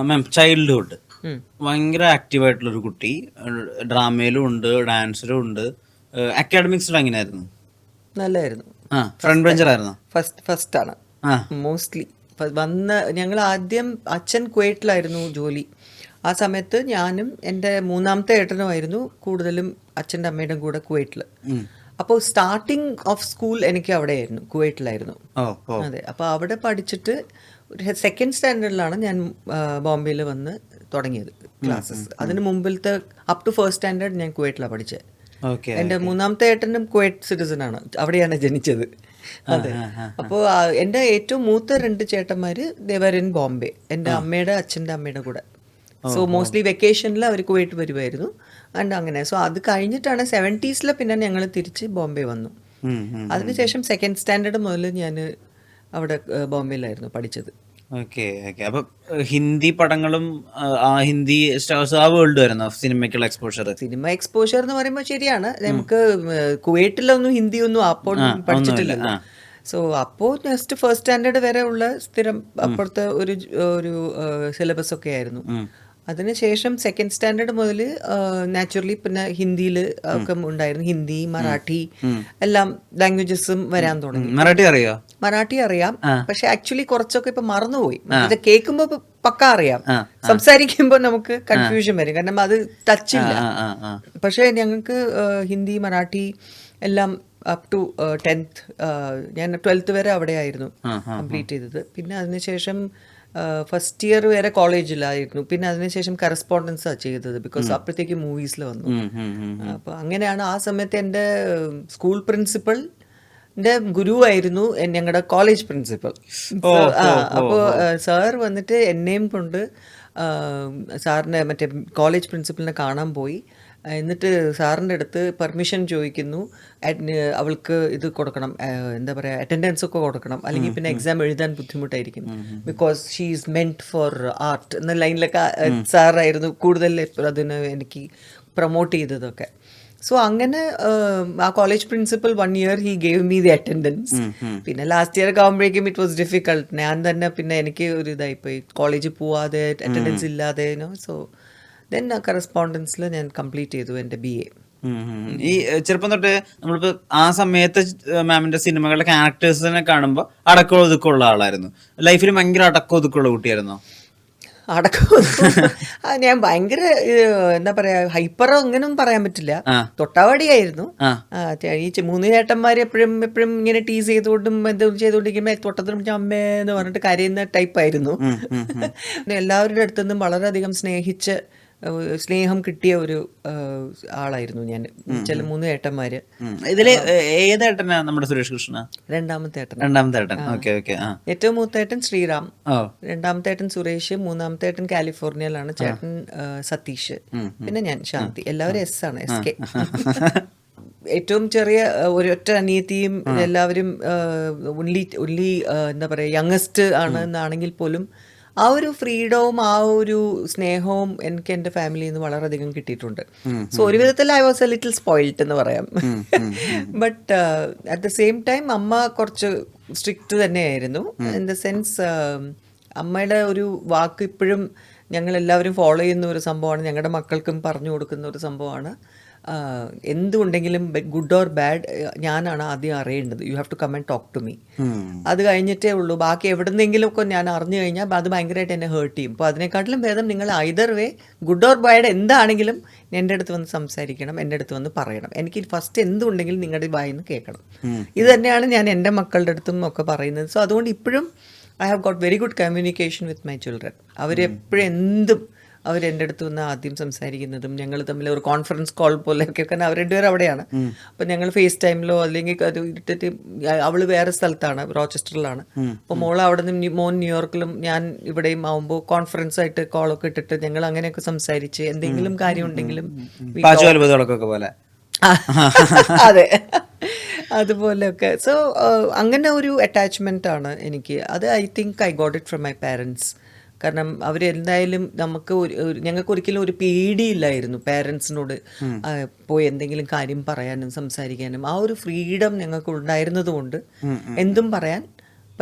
മാം childhood ഭയങ്കര ആക്റ്റീവായിട്ടുള്ളൊരു കുട്ടി, ഡ്രാമയിലും ഉണ്ട്, ഡാൻസിലും ഉണ്ട്. അക്കാഡമിക്സിൽ എങ്ങനെയായിരുന്നു? നല്ലതായിരുന്നു. ഫ്രണ്ട് ബെഞ്ചർ ആയിരുന്നു. ഫസ്റ്റാണ് മോസ്റ്റ്ലി ഞങ്ങൾ ആദ്യം അച്ഛൻ കുവൈറ്റിലായിരുന്നു ജോലി. ആ സമയത്ത് ഞാനും എൻ്റെ മൂന്നാമത്തെ ഏട്ടനുമായിരുന്നു കൂടുതലും അച്ഛൻ്റെ അമ്മയുടെയും കൂടെ കുവൈറ്റിൽ. അപ്പോൾ സ്റ്റാർട്ടിങ് ഓഫ് സ്കൂൾ എനിക്ക് അവിടെയായിരുന്നു, കുവൈറ്റിലായിരുന്നു. അതെ, അപ്പോൾ അവിടെ പഠിച്ചിട്ട് സെക്കൻഡ് സ്റ്റാൻഡേർഡിലാണ് ഞാൻ ബോംബെയിൽ വന്ന് തുടങ്ങിയത് ക്ലാസ്സസ്. അതിന് മുമ്പിലത്തെ അപ് ടു ഫസ്റ്റ് സ്റ്റാൻഡേർഡ് ഞാൻ കുവൈറ്റിലാണ് പഠിച്ചത്. എൻ്റെ മൂന്നാമത്തെ ഏട്ടനും കുവൈറ്റ് സിറ്റിസൺ ആണ്, അവിടെയാണ് ജനിച്ചത്. അതെ, അപ്പോൾ എൻ്റെ ഏറ്റവും മൂത്ത 2 ചേട്ടന്മാർ ദേവർ ഇൻ ബോംബെ, എൻ്റെ അമ്മയുടെ അച്ഛൻ്റെ അമ്മയുടെ കൂടെ. സോ മോസ്റ്റ്ലി വെക്കേഷനിൽ അവർ കുവൈറ്റ് വരുമായിരുന്നു. ആൻഡ് അങ്ങനെ സോ അത് കഴിഞ്ഞിട്ടാണ് 70s പിന്നെ ഞങ്ങൾ തിരിച്ച് ബോംബെ വന്നു. അതിനുശേഷം സെക്കൻഡ് സ്റ്റാൻഡേർഡ് മുതൽ ഞാൻ അവിടെ ബോംബെയിലായിരുന്നു പഠിച്ചത്. Okay okay. അപ്പൊ ഹിന്ദി പടങ്ങളും ഹിന്ദി സ്റ്റാർസ് ആ വേൾഡ് വരുന്ന സിനിമയ്ക്കുള്ള എക്സ്പോഷർ എന്ന് പറയുമ്പോൾ ശരിയാണ്, നമുക്ക് കുവൈറ്റിലൊന്നും ഹിന്ദി ഒന്നും അപ്പോൾ പഠിച്ചിട്ടില്ല. സോ അപ്പോൾ ജസ്റ്റ് ഫസ്റ്റ് സ്റ്റാൻഡേർഡ് വരെ ഉള്ള സ്ഥിരം അപ്പുറത്തെ ഒരു സിലബസ് ഒക്കെ ആയിരുന്നു. അതിനുശേഷം സെക്കൻഡ് സ്റ്റാൻഡേർഡ് മുതൽ നാച്ചുറലി പിന്നെ ഹിന്ദിയിൽ ഒക്കെ ഉണ്ടായിരുന്നു. ഹിന്ദി, മറാഠി എല്ലാം ലാംഗ്വേജസും വരാൻ തുടങ്ങി. മറാഠി അറിയാം, പക്ഷെ ആക്ച്വലി കുറച്ചൊക്കെ ഇപ്പൊ മറന്നുപോയി. ഇത് കേൾക്കുമ്പോ പക്ക അറിയാം, സംസാരിക്കുമ്പോ നമുക്ക് കൺഫ്യൂഷൻ വരും, കാരണം അത് ടച്ച് ഇല്ല. പക്ഷെ ഞങ്ങൾക്ക് ഹിന്ദി, മറാഠി എല്ലാം അപ് ടു 10th, ഞാൻ 12th വരെ അവിടെ ആയിരുന്നു കംപ്ലീറ്റ് ചെയ്തത്. പിന്നെ അതിനുശേഷം ഫസ്റ്റ് ഇയർ വരെ കോളേജിലായിരുന്നു. പിന്നെ അതിനുശേഷം കറസ്പോണ്ടൻസാണ് ചെയ്തത്, ബിക്കോസ് അപ്പോഴത്തേക്ക് മൂവീസിൽ വന്നു. അപ്പോൾ അങ്ങനെയാണ് ആ സമയത്ത് എൻ്റെ സ്കൂൾ പ്രിൻസിപ്പളിൻ്റെ ഗുരുവായിരുന്നു ഞങ്ങളുടെ കോളേജ് പ്രിൻസിപ്പൽ. അപ്പോൾ സാർ വന്നിട്ട് എന്നെയും കൊണ്ട് സാറിനെ മറ്റേ കോളേജ് പ്രിൻസിപ്പലിനെ കാണാൻ പോയി. എന്നിട്ട് സാറിൻ്റെ അടുത്ത് പെർമിഷൻ ചോദിക്കുന്നു, അവൾക്ക് ഇത് കൊടുക്കണം, എന്താ പറയുക, അറ്റൻഡൻസ് ഒക്കെ കൊടുക്കണം, അല്ലെങ്കിൽ പിന്നെ എക്സാം എഴുതാൻ ബുദ്ധിമുട്ടായിരിക്കും, because she is meant for art എന്ന ലൈനിലൊക്കെ സാറായിരുന്നു കൂടുതൽ അതിന് എനിക്ക് പ്രൊമോട്ട് ചെയ്തതൊക്കെ. സോ അങ്ങനെ ആ college principal 1 year he gave me the attendance. പിന്നെ ലാസ്റ്റ് ഇയർ ഒക്കെ ആകുമ്പോഴേക്കും ഇറ്റ് വാസ് ഡിഫിക്കൾട്ട്. ഞാൻ തന്നെ പിന്നെ എനിക്ക് ഒരു ഇതായിപ്പോയി, കോളേജിൽ പോവാതെ അറ്റൻഡൻസ് ഇല്ലാതെ. സോ ദെൻ കറസ്പോണ്ടൻസിൽ ഞാൻ കംപ്ലീറ്റ് ചെയ്തു എൻ്റെ BA. ഈ ചെറുപ്പം തൊട്ട് നമ്മളിപ്പോ ആ സമയത്ത് മാമിന്റെ സിനിമകളുടെ ക്യാരക്ടേഴ്സിനെ കാണുമ്പോൾ അടക്കം ഒതുക്കമുള്ള ആളായിരുന്നു. ലൈഫിൽ ഭയങ്കര അടക്കം ഒതുക്കമുള്ള കുട്ടിയായിരുന്നോ? ഞാൻ ഭയങ്കര എന്താ പറയാ, ഹൈപ്പറോ അങ്ങനെയൊന്നും പറയാൻ പറ്റില്ല, തൊട്ടാവാടിയായിരുന്നു. ഈ 3 ചേട്ടന്മാര് എപ്പോഴും ഇങ്ങനെ ടീസ് ചെയ്തുകൊണ്ടും എന്തും ചെയ്തുകൊണ്ടിരിക്കുമ്പോ തൊട്ടത്തിനും അമ്മേന്ന് പറഞ്ഞിട്ട് കരയുന്ന ടൈപ്പായിരുന്നു. എല്ലാവരുടെ അടുത്തുനിന്നും വളരെയധികം സ്നേഹം കിട്ടിയ ഒരു ആളായിരുന്നു ഞാൻ. ചില 3 ഏട്ടന്മാര്. ഇതില് ഏതേട്ടനാ നമ്മുടെ സുരേഷ് കൃഷ്ണ? രണ്ടാമത്തെ ഏട്ടൻ. ഏറ്റവും മൂത്ത ഏട്ടൻ ശ്രീറാം, രണ്ടാമത്തെ ഏട്ടൻ സുരേഷ്, മൂന്നാമത്തെ ഏട്ടൻ കാലിഫോർണിയയിലാണ്, ചേട്ടൻ സതീഷ്, പിന്നെ ഞാൻ ശാന്തി. എല്ലാവരും S ആണ്, SK. ഏറ്റവും ചെറിയ ഒരൊറ്റ അനിയത്തിയും എല്ലാവരും ഉള്ളി എന്താ പറയാ യങ്ങസ്റ്റ് ആണ് എന്നാണെങ്കിൽ പോലും ആ ഒരു ഫ്രീഡവും ആ ഒരു സ്നേഹവും എനിക്ക് എൻ്റെ ഫാമിലിയിൽ നിന്ന് വളരെയധികം കിട്ടിയിട്ടുണ്ട്. സോ ഒരു വിധത്തിൽ I was A little spoiled എന്ന് പറയാം. But at the same time അമ്മ കുറച്ച് സ്ട്രിക്റ്റ് തന്നെയായിരുന്നു. ഇൻ ദ സെൻസ് അമ്മയുടെ ഒരു വാക്ക് ഇപ്പോഴും ഞങ്ങൾ എല്ലാവരും ഫോളോ ചെയ്യുന്ന ഒരു സംഭവമാണ്, ഞങ്ങളുടെ മക്കൾക്കും പറഞ്ഞു കൊടുക്കുന്ന ഒരു സംഭവമാണ്. എന്തുണ്ടെങ്കിലും ഗുഡ് ഓർ ബാഡ് ഞാനാണ് ആദ്യം അറിയേണ്ടത്. You have to come and talk to me. അത് കഴിഞ്ഞിട്ടേ ഉള്ളൂ ബാക്കി എവിടെന്നെങ്കിലും ഒക്കെ ഞാൻ അറിഞ്ഞു കഴിഞ്ഞാൽ അത് ഭയങ്കരമായിട്ട് എന്നെ ഹേർട്ട് ചെയ്യും. അപ്പോൾ അതിനെക്കാട്ടിലും ഭേദം നിങ്ങൾ either way good or bad എന്താണെങ്കിലും എൻ്റെ അടുത്ത് വന്ന് സംസാരിക്കണം, എൻ്റെ അടുത്ത് വന്ന് പറയണം. എനിക്ക് ഫസ്റ്റ് എന്തുണ്ടെങ്കിലും നിങ്ങളുടെ വായിന്ന് കേൾക്കണം. ഇത് തന്നെയാണ് ഞാൻ എൻ്റെ മക്കളുടെ അടുത്തും ഒക്കെ പറയുന്നത്. സോ അതുകൊണ്ട് ഇപ്പോഴും I have got very good communication with my children. അവരെപ്പോഴും എന്തും അവരെൻ്റെ അടുത്ത് വന്ന് ആദ്യം സംസാരിക്കുന്നതും ഞങ്ങൾ തമ്മിൽ ഒരു കോൺഫറൻസ് കോൾ പോലെയൊക്കെ, കാരണം അവർ 2 പേരും അവിടെയാണ്. അപ്പം ഞങ്ങൾ ഫേസ് ടൈമിലോ അല്ലെങ്കിൽ അത് ഇട്ടിട്ട്, അവൾ വേറെ സ്ഥലത്താണ്, റോച്ചസ്റ്ററിലാണ്. അപ്പോൾ മോൾ അവിടെ നിന്ന്, മോൻ ന്യൂയോർക്കിലും ഞാൻ ഇവിടെയും ആവുമ്പോൾ കോൺഫറൻസ് ആയിട്ട് കോളൊക്കെ ഇട്ടിട്ട് ഞങ്ങൾ അങ്ങനെയൊക്കെ സംസാരിച്ച് എന്തെങ്കിലും കാര്യം ഉണ്ടെങ്കിലും പോലെ അതെ അതുപോലെയൊക്കെ. സോ അങ്ങനെ ഒരു അറ്റാച്ച്മെന്റ് ആണ് എനിക്ക്. അത് I think I got it from my parents. കാരണം അവരെന്തായാലും ഞങ്ങൾക്ക് ഒരിക്കലും ഒരു പേടിയില്ലായിരുന്നു പാരൻസിനോട് പോയി എന്തെങ്കിലും കാര്യം പറയാനും സംസാരിക്കാനും. ആ ഒരു ഫ്രീഡം ഞങ്ങൾക്ക് ഉണ്ടായിരുന്നത് കൊണ്ട് എന്തും പറയാൻ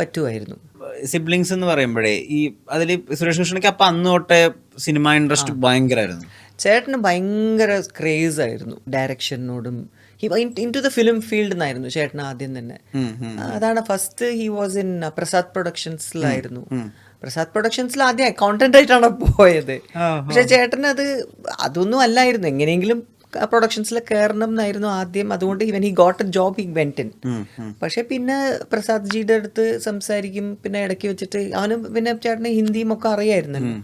പറ്റുമായിരുന്നു. സിബ്ലിങ്സ് എന്ന് പറയുമ്പോഴേ ഈ അതിൽ സുരേഷ് കൃഷ്ണയ്ക്ക് അപ്പം അന്ന് തൊട്ടേ സിനിമ ഇൻട്രസ്റ്റ് ഭയങ്കരമായിരുന്നു. ചേട്ടന് ഭയങ്കര ക്രേസ് ആയിരുന്നു ഡയറക്ഷനോടും. Into the film field എന്നായിരുന്നു ചേട്ടൻ ആദ്യം തന്നെ. അതാണ് first he was in Prasad പ്രൊഡക്ഷൻസിലായിരുന്നു. പ്രസാദ് പ്രൊഡക്ഷൻസിൽ ആദ്യം അക്കൗണ്ടന്റ് ആയിട്ടാണ് പോയത്. പക്ഷെ ചേട്ടന് അതൊന്നും അല്ലായിരുന്നു, എങ്ങനെയെങ്കിലും പ്രൊഡക്ഷൻസിൽ കയറണം എന്നായിരുന്നു ആദ്യം. അതുകൊണ്ട് ഇവൻ he got A job he went in. പക്ഷെ പിന്നെ പ്രസാദ് ജിയുടെ അടുത്ത് സംസാരിക്കും, പിന്നെ ഇടയ്ക്ക് വെച്ചിട്ട് അവന് പിന്നെ ചേട്ടന് ഹിന്ദിയും ഒക്കെ അറിയായിരുന്നല്ലോ.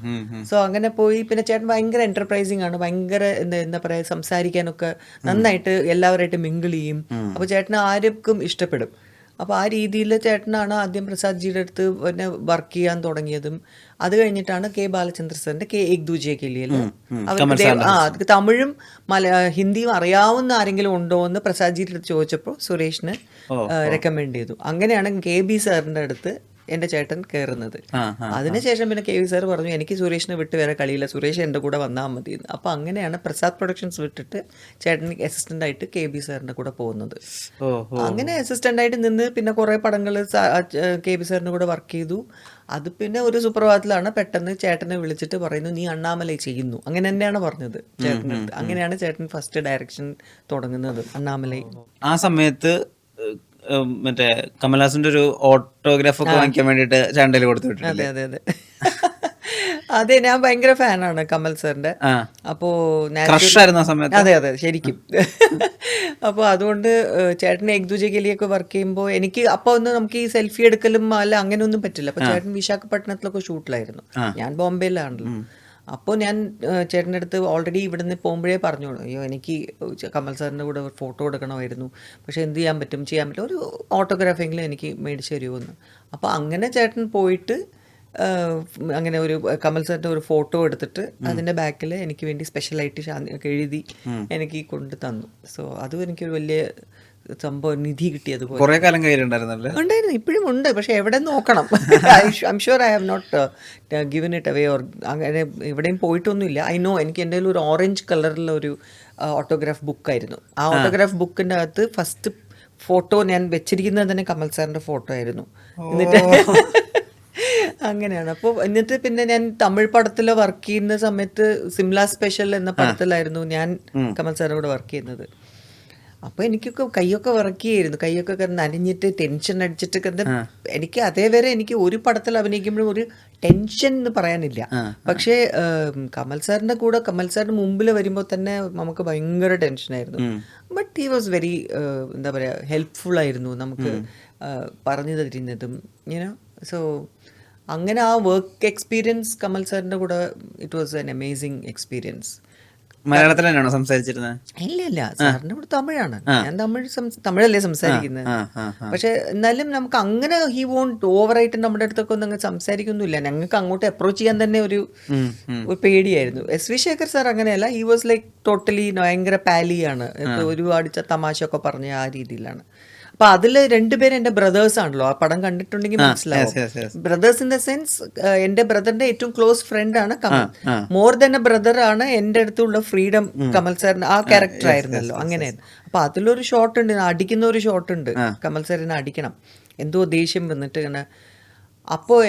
സോ അങ്ങനെ പോയി. പിന്നെ ചേട്ടൻ ഭയങ്കര എന്റർപ്രൈസിങ് ആണ്, ഭയങ്കര എന്താ പറയാ, സംസാരിക്കാനൊക്കെ നന്നായിട്ട് എല്ലാവരായിട്ട് മിങ്കിൾ ചെയ്യും. അപ്പൊ ചേട്ടന് ആർക്കും ഇഷ്ടപ്പെടും. അപ്പോൾ ആ രീതിയിൽ ചേട്ടനാണ് ആദ്യം പ്രസാദ് ജിയുടെ അടുത്ത് പിന്നെ വർക്ക് ചെയ്യാൻ തുടങ്ങിയതും. അത് കഴിഞ്ഞിട്ടാണ് കെ ബാലചന്ദ്ര സാറിന്റെ കെ ഏക് ദൂജെ കെ ലിയെ അവർക്ക് തമിഴും ഹിന്ദിയും അറിയാവുന്ന ആരെങ്കിലും ഉണ്ടോ എന്ന് പ്രസാദ് ജിയുടെ അടുത്ത് ചോദിച്ചപ്പോൾ സുരേഷിന് റെക്കമെൻഡ് ചെയ്തു. അങ്ങനെയാണ് കെ ബി സാറിന്റെ അടുത്ത് എൻ്റെ ചേട്ടൻ കയറുന്നത്. അതിനുശേഷം പിന്നെ കെ വി സാർ പറഞ്ഞു എനിക്ക് സുരേഷിനെ വിട്ട് വേറെ കളിയില്ല, സുരേഷ് എൻ്റെ കൂടെ വന്നാൽ മതി എന്ന്. അപ്പോൾ അങ്ങനെയാണ് പ്രസാദ് പ്രൊഡക്ഷൻസ് വിട്ടിട്ട് ചേട്ടൻ അസിസ്റ്റന്റ് ആയിട്ട് കെ ബി സാറിൻ്റെ കൂടെ പോകുന്നത്. അങ്ങനെ അസിസ്റ്റന്റ് ആയിട്ട് നിന്ന് പിന്നെ കുറേ പടങ്ങൾ കെ ബി സാറിൻ്റെ കൂടെ വർക്ക് ചെയ്തു. അത് പിന്നെ ഒരു സുപ്രഭാതത്തിലാണ് പെട്ടെന്ന് ചേട്ടനെ വിളിച്ചിട്ട് പറയുന്നു നീ അണ്ണാമലൈ ചെയ്യുന്നു. അങ്ങനെ തന്നെയാണ് പറഞ്ഞത് ചേട്ടൻ്റെ അടുത്ത്. അങ്ങനെയാണ് ചേട്ടൻ ഫസ്റ്റ് ഡയറക്ഷൻ തുടങ്ങുന്നത് അണ്ണാമലൈ. ആ സമയത്ത് മറ്റേ കമൽഹാസന്റെ ഒരു ഓട്ടോഗ്രാഫ് ഒക്കെ വാങ്ങിക്കാൻ വേണ്ടിട്ട് ചാനലിൽ കൊടുത്തു വിട്ടു. അതെ അതെ അതെ അതെ, ഞാൻ ഭയങ്കര ഫാനാണ് കമൽ സാറിന്റെ. അപ്പോ അതെ അതെ ശരിക്കും. അപ്പോൾ അതുകൊണ്ട് ചേട്ടൻ ഏക് ദൂജെ കെ ലിയൊക്കെ വർക്ക് ചെയ്യുമ്പോൾ എനിക്ക് അപ്പോൾ നമുക്ക് ഈ സെൽഫി എടുക്കലും അല്ല അങ്ങനെയൊന്നും പറ്റില്ല. അപ്പൊ ചേട്ടൻ വിശാഖപട്ടണത്തിലൊക്കെ ഷൂട്ടിലായിരുന്നു, ഞാൻ ബോംബെയിലാണല്ലോ. അപ്പോൾ ഞാൻ ചേട്ടൻ്റെ അടുത്ത് ഓൾറെഡി ഇവിടുന്ന് പോകുമ്പോഴേ പറഞ്ഞു, അയ്യോ എനിക്ക് കമൽ സാറിൻ്റെ കൂടെ ഫോട്ടോ എടുക്കണമായിരുന്നു, പക്ഷെ എന്ത് ചെയ്യാൻ പറ്റും, ഒരു ഓട്ടോഗ്രാഫെങ്കിലും എനിക്ക് മേടിച്ച് തരുമെന്ന്. അപ്പോൾ അങ്ങനെ ചേട്ടൻ പോയിട്ട് അങ്ങനെ ഒരു കമൽ സാറിൻ്റെ ഒരു ഫോട്ടോ എടുത്തിട്ട് അതിൻ്റെ ബാക്കിൽ എനിക്ക് വേണ്ടി സ്പെഷ്യലായിട്ട് എഴുതി എനിക്ക് കൊണ്ട് തന്നു. സോ അതും എനിക്കൊരു വലിയ സംഭവം, നിധി കിട്ടിയതുപോലെ. കുറേ കാലം കയ്യിലുണ്ടായിരുന്നു. ഇപ്പോഴും ഉണ്ട്, പക്ഷെ എവിടെ നോക്കണം. I sure I have not given it away or അങ്ങനെ എവിടെയും പോയിട്ടൊന്നുമില്ല. ഐ നോ എനിക്ക് എൻ്റെ ഒരു ഓറഞ്ച് കളറിലുള്ള ഒരു ഓട്ടോഗ്രാഫ് ബുക്കായിരുന്നു. ആ ഓട്ടോഗ്രാഫ് ബുക്കിൻ്റെ അകത്ത് ഫസ്റ്റ് ഫോട്ടോ ഞാൻ വെച്ചിരിക്കുന്നത് തന്നെ കമൽ സാറിൻ്റെ ഫോട്ടോ ആയിരുന്നു. എന്നിട്ട് അങ്ങനെയാണ്. അപ്പോൾ എന്നിട്ട് പിന്നെ ഞാൻ തമിഴ് പടത്തിൽ വർക്ക് ചെയ്യുന്ന സമയത്ത് സിംല സ്പെഷ്യൽ എന്ന പടത്തിലായിരുന്നു ഞാൻ കമൽ സാറിൻ്റെ കൂടെ വർക്ക് ചെയ്യുന്നത്. അപ്പോൾ എനിക്കൊക്കെ കൈയൊക്കെ വിറക്കിയായിരുന്നു, കൈയൊക്കെ നനഞ്ഞിട്ട് ടെൻഷൻ അടിച്ചിട്ടൊക്കെ. എനിക്ക് അതേവരെ എനിക്ക് ഒരു പടത്തിൽ അഭിനയിക്കുമ്പോഴും ഒരു ടെൻഷൻ എന്ന് പറയാനില്ല. പക്ഷേ കമൽ സാറിന്റെ മുമ്പിൽ വരുമ്പോൾ തന്നെ നമുക്ക് ഭയങ്കര ടെൻഷനായിരുന്നു. ബട്ട് ഹി വാസ് വെരി എന്താ പറയുക ഹെൽപ്ഫുൾ ആയിരുന്നു, നമുക്ക് പറഞ്ഞു തരുന്നതും യുനോ. സോ അങ്ങനെ ആ വർക്ക് എക്സ്പീരിയൻസ് കമൽ സാറിന്റെ കൂടെ it was an amazing experience. മലയാളത്തിൽ തന്നെയാണോ സംസാരിച്ചിരുന്നത്? ഇല്ല, സാറിന്റെ കൂടെ തമിഴാണ്. ഞാൻ തമിഴല്ലേ സംസാരിക്കുന്നത്. പക്ഷെ എന്നാലും നമുക്ക് അങ്ങനെ ഹി വോണ്ട് ഓവറായിട്ട് നമ്മുടെ അടുത്തൊക്കെ ഒന്നും അങ്ങനെ സംസാരിക്കൊന്നുമില്ല. ഞങ്ങൾക്ക് അങ്ങോട്ട് അപ്രോച്ച് ചെയ്യാൻ തന്നെ ഒരു പേടിയായിരുന്നു. എസ് വി ശേഖർ സാർ അങ്ങനെയല്ല, ഹി വാസ് ലൈക്ക് ടോട്ടലി ഭയങ്കര പാലിയാണ്, ഒരുപാട് തമാശ ഒക്കെ പറഞ്ഞ ആ രീതിയിലാണ്. അപ്പൊ അതില് രണ്ടുപേരും എന്റെ ബ്രദേഴ്സ് ആണല്ലോ, ആ പടം കണ്ടിട്ടുണ്ടെങ്കിൽ മനസ്സിലാവും. ബ്രദേഴ്സ് ഇൻ ദ സെൻസ് എന്റെ ബ്രദറിന്റെ ഏറ്റവും ക്ലോസ് ഫ്രണ്ട് ആണ് Kamal. More than A brother ആണ് എന്റെ അടുത്തുള്ള ഫ്രീഡം കമൽ സാറിന് ആ ക്യാരക്ടർ ആയിരുന്നല്ലോ. അങ്ങനെയായിരുന്നു. അപ്പൊ അതിലൊരു ഷോട്ട് ഉണ്ട്, അടിക്കുന്ന ഒരു ഷോട്ട് ഉണ്ട്, കമൽ സാറിനെ അടിക്കണം, എന്തോ ദേഷ്യം വന്നിട്ട് ഇങ്ങനെ. അപ്പോൾ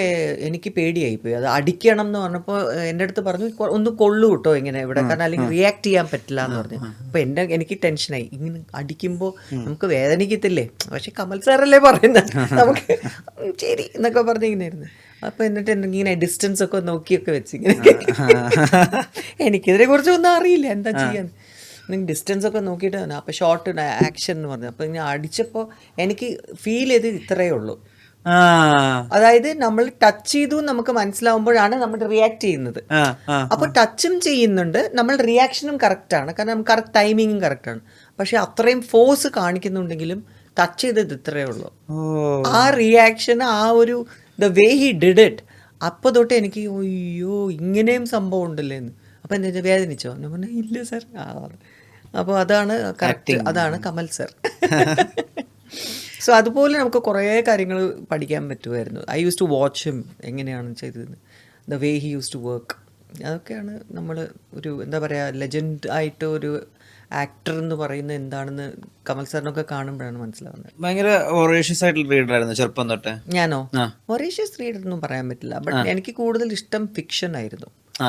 എനിക്ക് പേടിയായിപ്പോയി, അത് അടിക്കണം എന്ന് പറഞ്ഞപ്പോൾ എൻ്റെ അടുത്ത് പറഞ്ഞു ഒന്ന് കൊള്ളു കേട്ടോ ഇങ്ങനെ ഇവിടെ, കാരണം അല്ലെങ്കിൽ റിയാക്ട് ചെയ്യാൻ പറ്റില്ല എന്ന് പറഞ്ഞു. അപ്പോൾ എനിക്ക് ടെൻഷനായി, ഇങ്ങനെ അടിക്കുമ്പോൾ നമുക്ക് വേദനിക്കത്തില്ലേ, പക്ഷെ കമൽ സാറല്ലേ പറയുന്നത്, നമുക്ക് ശരി എന്നൊക്കെ പറഞ്ഞ് ഇങ്ങനെ ആയിരുന്നു. അപ്പോൾ എന്നിട്ട് ഇങ്ങനെ ഡിസ്റ്റൻസ് ഒക്കെ നോക്കിയൊക്കെ വെച്ച് ഇങ്ങനെ, എനിക്കിതിനെ കുറിച്ചൊന്നും അറിയില്ല എന്താ ചെയ്യാൻ, ഡിസ്റ്റൻസ് ഒക്കെ നോക്കിയിട്ട് തന്നെ. അപ്പോൾ ഷോർട്ട് ആക്ഷൻ എന്ന് പറഞ്ഞു. അപ്പോൾ ഇങ്ങനെ അടിച്ചപ്പോൾ എനിക്ക് ഫീൽ ചെയ്ത് ഇത്രയേ ഉള്ളൂ. അതായത് നമ്മൾ ടച്ച് ചെയ്തു നമുക്ക് മനസ്സിലാവുമ്പോഴാണ് നമ്മൾ റിയാക്ട് ചെയ്യുന്നത്. അപ്പൊ ടച്ചും ചെയ്യുന്നുണ്ട്, നമ്മൾ റിയാക്ഷനും കറക്റ്റ് ആണ്, കാരണം കറക്റ്റ് ടൈമിങ്ങും കറക്റ്റ് ആണ്. പക്ഷെ അത്രയും ഫോഴ്സ് കാണിക്കുന്നുണ്ടെങ്കിലും ടച്ച് ചെയ്തത് ഇത്രയേ ഉള്ളൂ. ആ റിയാക്ഷൻ, ആ ഒരു the way he did it, അപ്പൊ തൊട്ട് എനിക്ക് അയ്യോ ഇങ്ങനെയും സംഭവം ഉണ്ടല്ലേ എന്ന്. അപ്പൊ എന്താ വേദനിച്ചോ എന്ന് പറഞ്ഞാൽ ഇല്ല സാർ. അപ്പോൾ അതാണ് കറക്റ്റ്, അതാണ് കമൽ സർ. സോ അതുപോലെ നമുക്ക് കുറേ കാര്യങ്ങൾ പഠിക്കാൻ പറ്റുമായിരുന്നു. I use to watch him, എങ്ങനെയാണ് ചെയ്തത്, the way he use to work. അതൊക്കെയാണ് നമ്മൾ ഒരു എന്താ പറയുക ലെജൻഡ് ആയിട്ട് ഒരു ആക്ടർ എന്ന് പറയുന്നത് എന്താണെന്ന് കമൽ സാറിനൊക്കെ കാണുമ്പോഴാണ് മനസ്സിലാവുന്നത്. ഭയങ്കര വൊറേഷ്യസ് ആയിട്ടുള്ള റീഡർ ആയിരുന്നു ചെറുപ്പം തൊട്ട്. ഞാനോ ആ. മൊറീഷ്യസ് റീഡർ ഒന്നും പറയാൻ പറ്റില്ല. ബട്ട് എനിക്ക് കൂടുതൽ ഇഷ്ടം ഫിക്ഷൻ ആയിരുന്നു. ആ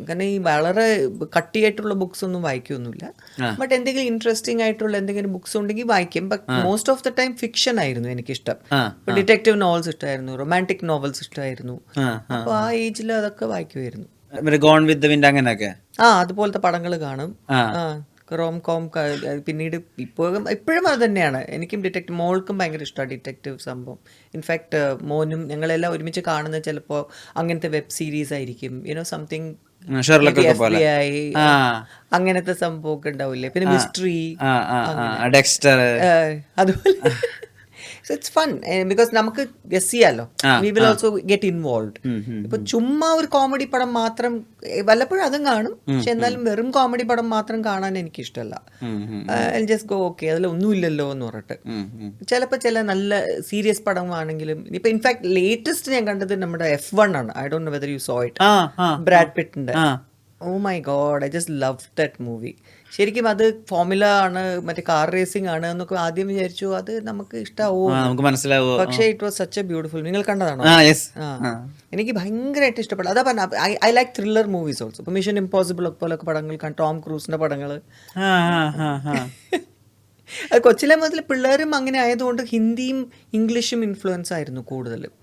കാരണം ഈ വളരെ കട്ടിയായിട്ടുള്ള ബുക്സ് ഒന്നും വായിക്കൊന്നുമില്ല. ബട്ട് എന്തെങ്കിലും ഇൻട്രസ്റ്റിംഗ് ആയിട്ടുള്ള എന്തെങ്കിലും ബുക്സ് ഉണ്ടെങ്കിൽ വായിക്കും. But most of the time fiction ആയിരുന്നു എനിക്കിഷ്ടം. ഇപ്പൊ ഡിറ്റക്റ്റീവ് നോവൽസ് ഇഷ്ടമായിരുന്നു, റൊമാൻറ്റിക് നോവൽസ് ഇഷ്ടമായിരുന്നു. അപ്പൊ ആ ഏജിൽ അതൊക്കെ വായിക്കുമായിരുന്നു. ഗോൺ വിത്ത് ദ വിൻഡ് അങ്ങനെയൊക്കെ. അതുപോലത്തെ പടങ്ങൾ കാണും. റോം കോം പിന്നീട് ഇപ്പോഴും അത് തന്നെയാണ്. എനിക്കും മോൾക്കും ഭയങ്കര ഇഷ്ടമാണ് ഡിറ്റക്റ്റീവ് സംഭവം. ഇൻഫാക്ട് മോനും ഞങ്ങളെല്ലാം ഒരുമിച്ച് കാണുന്ന ചിലപ്പോൾ അങ്ങനത്തെ വെബ് സീരീസ് ആയിരിക്കും. സംതിങ് അങ്ങനത്തെ സംഭവമൊക്കെ ഉണ്ടാവില്ലേ. പിന്നെ മിസ്റ്ററി, ഡെക്സ്റ്റർ, അതുപോലെ So it's fun because നമുക്ക് ഗസ് ചെയ്യാലോ. We will also get involved. ഇപ്പൊ ചുമ്മാ ഒരു കോമഡി പടം മാത്രം വല്ലപ്പോഴും അതും കാണും. പക്ഷെ എന്നാലും വെറും കോമഡി പടം മാത്രം കാണാൻ എനിക്ക് ഇഷ്ടമല്ല. ജസ്റ്റ് ഗോ ഓക്കെ അതിലൊന്നുമില്ലല്ലോ എന്ന് പറഞ്ഞിട്ട്. ചിലപ്പോൾ ചില നല്ല സീരിയസ് പടമാണെങ്കിലും ഇപ്പൊ ഇൻഫാക്ട് ലേറ്റസ്റ്റ് ഞാൻ കണ്ടത് നമ്മുടെ F1 ആണ്. I don't know whether you saw it. Brad പിറ്റിന്റെ. Oh my God, I just love that movie. ശരിക്കും അത് ഫോർമുല ആണ്, മറ്റേ കാർ റേസിംഗ് ആണ് എന്നൊക്കെ ആദ്യം വിചാരിച്ചു. അത് നമുക്ക് ഇഷ്ടാവോ, പക്ഷേ it was such A beautiful. നിങ്ങൾ കണ്ടതാണോ? എനിക്ക് ഭയങ്കരമായിട്ട് ഇഷ്ടപ്പെട്ടു. അതാ പറഞ്ഞ I like thriller movies also. ഇപ്പൊ മിഷൻ ഇമ്പോസിബിൾ പോലൊക്കെ പടങ്ങൾ, ടോം ക്രൂസിന്റെ പടങ്ങൾ. അത് കൊച്ചിലെ മുതൽ പിള്ളേരും അങ്ങനെ ആയതുകൊണ്ട് ഹിന്ദിയും ഇംഗ്ലീഷും ഇൻഫ്ലുവൻസ് ആയിരുന്നു കൂടുതലും.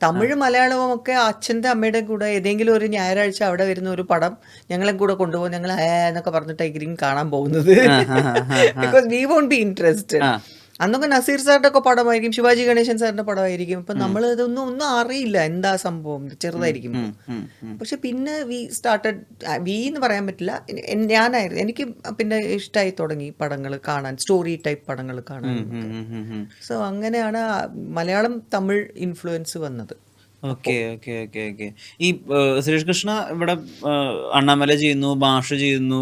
തമിഴ് മലയാളവും ഒക്കെ അച്ഛൻ്റെ അമ്മയുടെ കൂടെ ഏതെങ്കിലും ഒരു ഞായറാഴ്ച അവിടെ വരുന്ന ഒരു പടം ഞങ്ങളെ കൂടെ കൊണ്ടുപോകും. ഞങ്ങൾ എന്നൊക്കെ പറഞ്ഞിട്ടായിരിക്കും കാണാൻ പോകുന്നത്. Because we won't be interested. അന്നൊക്കെ നസീർ സാറിന്റെ ഒക്കെ പടമായിരിക്കും, ശിവാജി ഗണേശൻ സാറിന്റെ പടമായിരിക്കും. ഇപ്പൊ നമ്മൾ ഇതൊന്നും അറിയില്ല എന്താ സംഭവം, ചെറുതായിരിക്കും. പക്ഷെ പിന്നെ വി എന്ന് പറയാൻ പറ്റില്ല, ഞാനായിരുന്നു. എനിക്ക് പിന്നെ ഇഷ്ടമായി തുടങ്ങി പടങ്ങൾ കാണാൻ, സ്റ്റോറി ടൈപ്പ് പടങ്ങൾ കാണാൻ. സോ അങ്ങനെയാണ് മലയാളം തമിഴ് ഇൻഫ്ലുവൻസ് വന്നത്. ഈ സുരേഷ് കൃഷ്ണ ഇവിടെ അണ്ണാമല ചെയ്യുന്നു, ഭാഷ ചെയ്യുന്നു,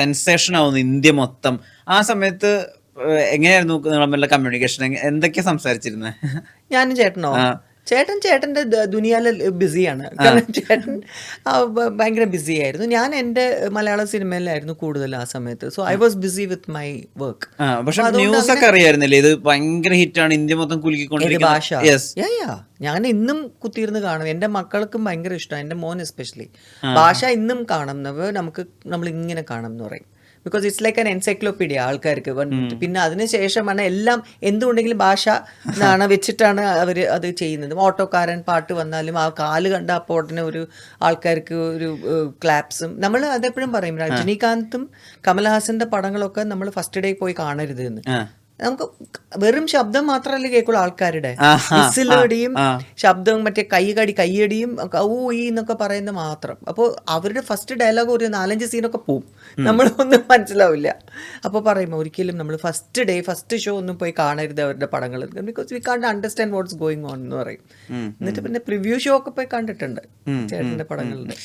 സെൻസേഷൻ ആവുന്നു ഇന്ത്യ മൊത്തം. ആ സമയത്ത് എങ്ങനെയായിരുന്നു നിങ്ങളെ കമ്മ്യൂണിക്കേഷൻ? എന്തൊക്കെയാ സംസാരിച്ചിരുന്നത്? ഞാനും ചേട്ടനോ? ചേട്ടൻ്റെ ദുനിയാല് ബിസിയാണ്. കാരണം ചേട്ടൻ ഭയങ്കര ബിസി ആയിരുന്നു. ഞാൻ എൻ്റെ മലയാള സിനിമയിലായിരുന്നു കൂടുതൽ ആ സമയത്ത്. So I was busy with my work. പക്ഷെ ന്യൂസ് ഒക്കെ അറിയായിരുന്നില്ലേ ഇത് ഭയങ്കര ഹിറ്റാണ്, ഇന്ത്യ മൊത്തം കുലുക്കിക്കൊണ്ടിരിക്കുന്ന ഭാഷ? ഞാൻ ഇന്നും കുത്തിയിരുന്ന് കാണും. എൻ്റെ മക്കൾക്കും ഭയങ്കര ഇഷ്ടമാണ്, എൻ്റെ മോൻ എസ്പെഷ്യലി. ഭാഷ ഇന്നും കാണുന്നവർ നമ്മൾ ഇങ്ങനെ കാണും എന്ന് പറയും. Because it's like an encyclopedia ആൾക്കാർക്ക്. പിന്നെ അതിനുശേഷമാണ് എല്ലാം എന്തുകൊണ്ടെങ്കിലും ഭാഷ എന്നാണ് വെച്ചിട്ടാണ് അവർ അത് ചെയ്യുന്നത്. ഓട്ടോക്കാരൻ പാട്ട് വന്നാലും ആ കാല് കണ്ട അപ്പോൾ ഉടനെ ഒരു ആൾക്കാർക്ക് ഒരു ക്ലാപ്സും. നമ്മൾ അതെപ്പോഴും പറയും, രജനീകാന്തും കമൽഹാസന്റെ പടങ്ങളൊക്കെ നമ്മൾ ഫസ്റ്റ് ഡേ പോയി കാണരുത് എന്ന്. നമുക്ക് വെറും ശബ്ദം മാത്രമല്ലേ കേൾക്കുള്ളൂ ആൾക്കാരുടെ, വിസിലടിയും ശബ്ദവും മറ്റേ കയ്യടിയും ഈ എന്നൊക്കെ പറയുന്നത് മാത്രം. അപ്പോൾ അവരുടെ ഫസ്റ്റ് ഡയലോഗ് ഒരു 4-5 സീനൊക്കെ പോവും, നമ്മളൊന്നും മനസ്സിലാവില്ല. അപ്പോൾ പറയും ഒരിക്കലും നമ്മൾ ഫസ്റ്റ് ഷോ ഒന്നും പോയി കാണരുത് അവരുടെ പടങ്ങൾ, ബിക്കോസ് വി കാണ്ട് അണ്ടർസ്റ്റാൻഡ് വാട്ട്സ് ഗോയിങ് ഓൺ എന്ന് പറയും. എന്നിട്ട് പിന്നെ പ്രിവ്യൂ ഷോ ഒക്കെ പോയി കണ്ടിട്ടുണ്ട് ചേട്ടൻ്റെ പടങ്ങളുടെ.